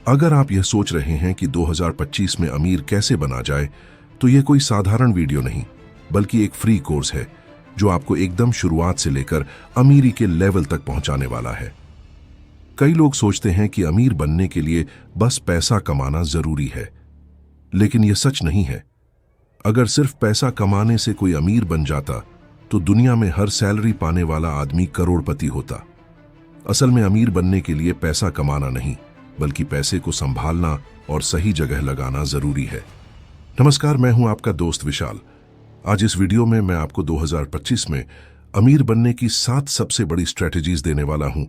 अगर आप यह सोच रहे हैं कि 2025 में अमीर कैसे बना जाए, तो यह कोई साधारण वीडियो नहीं, बल्कि एक फ्री कोर्स है जो आपको एकदम शुरुआत से लेकर अमीरी के लेवल तक पहुंचाने वाला है। कई लोग सोचते हैं कि अमीर बनने के लिए बस पैसा कमाना जरूरी है, लेकिन यह सच नहीं है। अगर सिर्फ पैसा कमाने से कोई अमीर बन जाता, तो दुनिया में हर सैलरी पाने वाला आदमी करोड़पति होता। असल में अमीर बनने के लिए पैसा कमाना नहीं, बल्कि पैसे को संभालना और सही जगह लगाना जरूरी है। नमस्कार, मैं हूं आपका दोस्त विशाल। आज इस वीडियो में मैं आपको 2025 में अमीर बनने की 7 सबसे बड़ी स्ट्रेटजीज देने वाला हूं,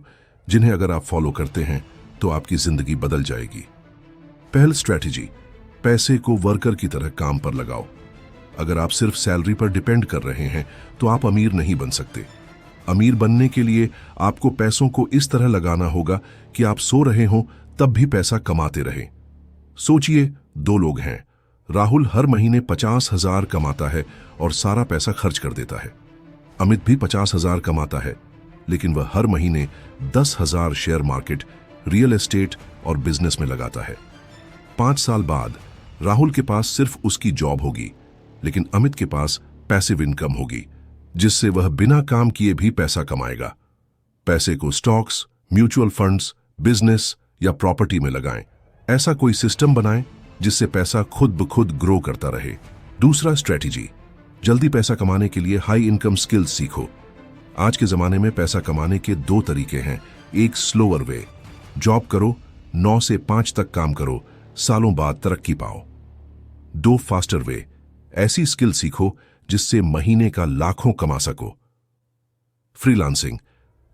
जिन्हें अगर आप फॉलो करते हैं तो आपकी जिंदगी बदल जाएगी। पहली स्ट्रेटजी, पैसे को वर्कर की तरह काम पर लगाओ। अगर आप सिर्फ सैलरी पर डिपेंड कर रहे हैं तो आप अमीर नहीं बन सकते। अमीर बनने के लिए आपको पैसों को इस तरह लगाना होगा कि आप सो रहे हों तब भी पैसा कमाते रहें। सोचिए, 2 लोग हैं। राहुल हर महीने 50,000 कमाता है और सारा पैसा खर्च कर देता है। अमित भी 50,000 कमाता है, लेकिन वह हर महीने 10,000 शेयर मार्केट, रियल एस्टेट और बिजनेस में लगाता है। 5 साल बाद राहुल के पास सिर्फ उसकी जॉब होगी, लेकिन अमित के पास पैसिव इनकम होगी, जिससे वह बिना काम किए भी पैसा कमाएगा। पैसे को स्टॉक्स, म्यूचुअल फंड्स, बिजनेस या प्रॉपर्टी में लगाएं। ऐसा कोई सिस्टम बनाएं जिससे पैसा खुद ब खुद ग्रो करता रहे। दूसरा स्ट्रेटजी, जल्दी पैसा कमाने के लिए हाई इनकम स्किल्स सीखो। आज के जमाने में पैसा कमाने के 2 तरीके हैं। एक स्लोअर वे, जॉब करो, 9 से 5 तक काम करो, सालों बाद तरक्की पाओ। 2 फास्टर वे, ऐसी स्किल सीखो जिससे महीने का लाखों कमा सको। फ्रीलांसिंग,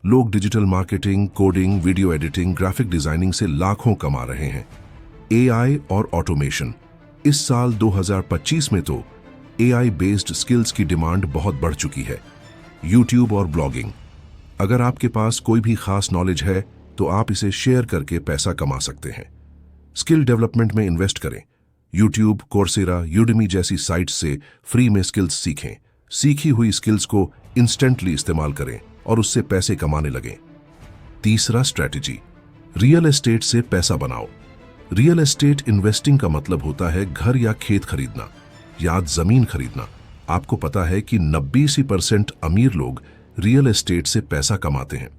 लोग digital marketing, coding, video editing, graphic designing से लाखों कमा रहे हैं। एआई और ऑटोमेशन, इस साल 2025 में तो एआई बेस्ड स्किल्स की डिमांड बहुत बढ़ चुकी है। यूट्यूब और ब्लॉगिंग, अगर आपके पास कोई भी खास नॉलेज है तो आप इसे शेयर करके पैसा कमा सकते हैं। स्किल डेवलपमेंट में इन्वेस्ट करें। यूट्यूब, कोर्सेरा, यूडेमी जैसी साइट्स से फ्री में स्किल्स सीखें। सीखी हुई स्किल्स को इंस्टेंटली इस्तेमाल करें और उससे पैसे कमाने लगें। तीसरा स्ट्रेटजी, रियल एस्टेट से पैसा बनाओ। रियल एस्टेट इन्वेस्टिंग का मतलब होता है घर या खेत खरीदना या जमीन खरीदना। आपको पता है कि 90% अमीर लोग रियल एस्टेट से पैसा कमाते हैं।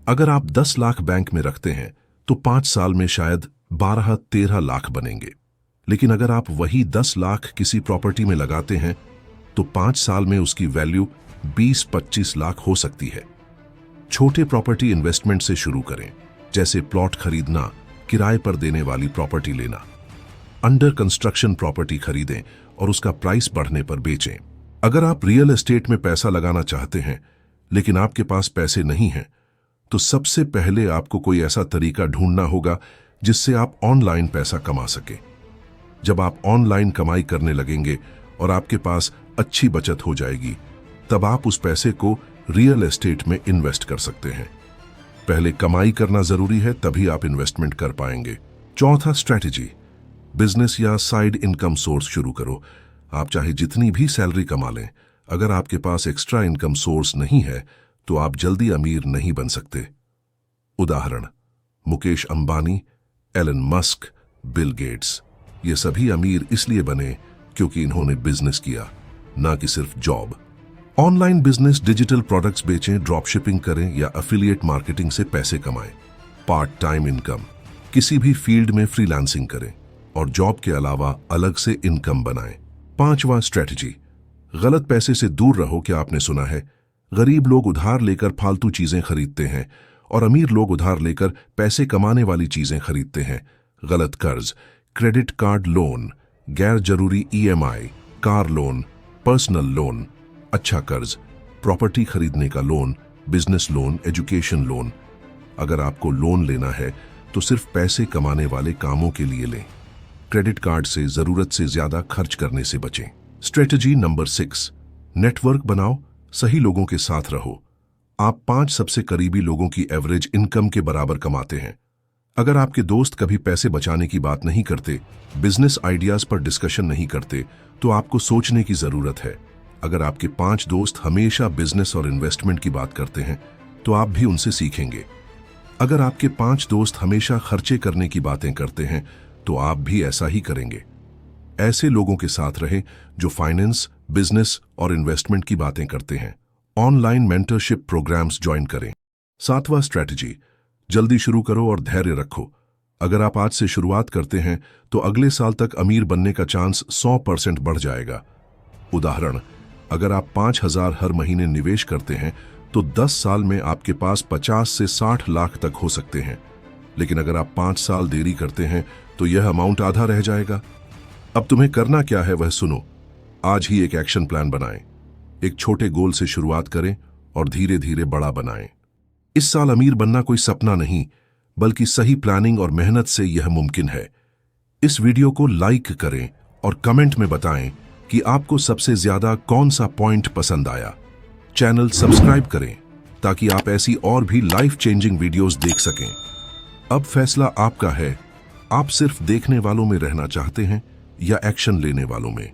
अगर आप 10 लाख बैंक में रखते हैं तो 5 साल में शायद 12-13 लाख बनेंगे। लेकिन अगर आप वही 10 लाख किसी प्रॉपर्टी में लगाते हैं तो 5 साल में उसकी वैल्यू 20-25 लाख हो सकती है। छोटे प्रॉपर्टी इन्वेस्टमेंट से शुरू करें, जैसे प्लॉट खरीदना, किराए पर देने वाली प्रॉपर्टी लेना। अंडर कंस्ट्रक्शन प्रॉपर्टी खरीदें और उसका प्राइस बढ़ने पर बेचें। अगर आप रियल एस्टेट में पैसा लगाना चाहते हैं लेकिन आपके पास पैसे नहीं हैं, तो सबसे पहले आपको कोई ऐसा तरीका ढूंढना होगा जिससे आप ऑनलाइन पैसा कमा सकें। जब आप ऑनलाइन कमाई करने लगेंगे और आपके पास अच्छी बचत हो जाएगी, तब आप उस पैसे को रियल एस्टेट में इन्वेस्ट कर सकते हैं। पहले कमाई करना जरूरी है, तभी आप इन्वेस्टमेंट कर पाएंगे। चौथा स्ट्रेटजी, बिजनेस या साइड इनकम सोर्स शुरू करो। आप चाहे जितनी भी सैलरी कमा लें, अगर आपके पास एक्स्ट्रा इनकम सोर्स नहीं है तो आप जल्दी अमीर नहीं बन सकते। उदाहरण, Mukesh Ambani, Elon Musk, Bill Gates, ये सभी अमीर इसलिए बने क्योंकि इन्होंने बिजनेस किया, ना कि सिर्फ job. Online business, digital products बेचें, ड्रॉप शिपिंग करें या एफिलिएट मार्केटिंग से पैसे कमाएं। पार्ट टाइम इनकम, किसी भी फील्ड में फ्रीलांसिंग करें और जॉब के अलावा अलग से इनकम बनाएं। 5वां स्ट्रेटजी, गलत पैसे से दूर रहो। क्या आपने सुना है, गरीब लोग उधार लेकर फालतू चीजें खरीदते हैं और अमीर लोग उधार लेकर पैसे कमाने वाली चीजें खरीदते हैं। गलत कर्ज, क्रेडिट कार्ड लोन, गैर जरूरी EMI, car loan, personal loan. अच्छा कर्ज, प्रॉपर्टी खरीदने का loan, business loan, education loan. अगर आपको लोन लेना है तो सिर्फ पैसे कमाने वाले कामों के लिए लें। क्रेडिट कार्ड से जरूरत से ज्यादा खर्च करने से बचें। स्ट्रेटजी नंबर 6, नेटवर्क बनाओ, सही लोगों के साथ रहो। आप 5 सबसे करीबी लोगों की एवरेज इनकम के बराबर कमाते हैं। अगर आपके दोस्त कभी पैसे बचाने की बात नहीं करते, बिजनेस आइडियाज पर डिस्कशन नहीं करते, तो आपको सोचने की जरूरत है। अगर आपके 5 दोस्त हमेशा बिजनेस और इन्वेस्टमेंट की बात करते हैं, तो आप भी उनसे सीखेंगे। अगर आपके 5 दोस्त हमेशा खर्चे करने की बातें करते हैं तो आप भी ऐसा ही करेंगे। ऐसे लोगों के साथ रहें जो फाइनेंस, बिजनेस और इन्वेस्टमेंट की बातें करते हैं। ऑनलाइन मेंटरशिप प्रोग्राम्स ज्वाइन करें। 7वां स्ट्रैटेजी, जल्दी शुरू करो और धैर्य रखो। अगर आप आज से शुरुआत करते हैं तो अगले साल तक अमीर बनने का चांस 100% बढ़ जाएगा। उदाहरण, अगर आप 5,000 हर महीने निवेश करते हैं तो 10 साल में आपके पास 50 से 60 लाख तक हो सकते हैं। लेकिन अगर आप 5 साल देरी करते हैं तो यह अमाउंट आधा रह जाएगा। अब तुम्हें करना क्या है वह सुनो। आज ही एक एक्शन प्लान बनाएं। एक छोटे गोल से शुरुआत करें और धीरे धीरे बड़ा बनाएं। इस साल अमीर बनना कोई सपना नहीं, बल्कि सही प्लानिंग और मेहनत से यह मुमकिन है। इस वीडियो को लाइक करें और कमेंट में बताएं कि आपको सबसे ज्यादा कौन सा पॉइंट पसंद आया। चैनल सब्सक्राइब करें ताकि आप ऐसी और भी लाइफ चेंजिंग वीडियोस देख सकें। अब फैसला आपका है, आप सिर्फ देखने वालों में रहना चाहते हैं या एक्शन लेने वालों में।